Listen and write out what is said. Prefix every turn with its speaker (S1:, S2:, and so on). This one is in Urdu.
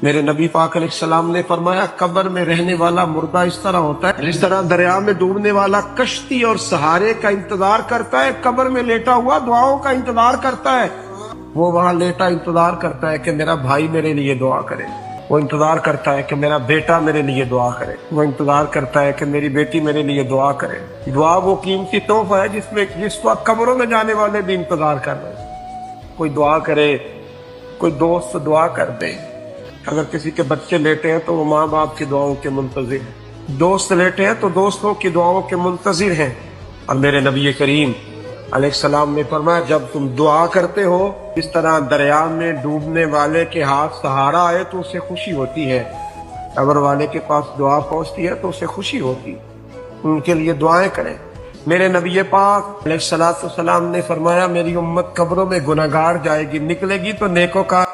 S1: میرے نبی پاک علیہ السلام نے فرمایا قبر میں رہنے والا مردہ اس طرح ہوتا ہے جس طرح دریا میں ڈوبنے والا کشتی اور سہارے کا انتظار کرتا ہے، قبر میں لیٹا ہوا دعاؤں کا انتظار کرتا ہے۔ وہ وہاں لیٹا انتظار کرتا ہے کہ میرا بھائی میرے لیے دعا کرے، وہ انتظار کرتا ہے کہ میرا بیٹا میرے لیے دعا کرے، وہ انتظار کرتا ہے کہ میری بیٹی میرے لیے دعا کرے۔ دعا وہ قیمتی تحفہ ہے جس وقت قبروں میں جانے والے بھی انتظار کر رہے ہیں۔ کوئی دعا کرے، کوئی دوست دعا کر دے۔ اگر کسی کے بچے لیٹے ہیں تو وہ ماں باپ کی دعاؤں کے منتظر ہیں، دوست لیٹے ہیں تو دوستوں کی دعاؤں کے منتظر ہیں۔ اور میرے نبی کریم علیہ السلام نے فرمایا جب تم دعا کرتے ہو اس طرح دریا میں ڈوبنے والے کے ہاتھ سہارا آئے تو اسے خوشی ہوتی ہے، قبر والے کے پاس دعا پہنچتی ہے تو اسے خوشی ہوتی، ان کے لیے دعائیں کریں۔ میرے نبی پاک علیہ السلام نے فرمایا میری امت قبروں میں گناہگار جائے گی، نکلے گی تو نیکوکار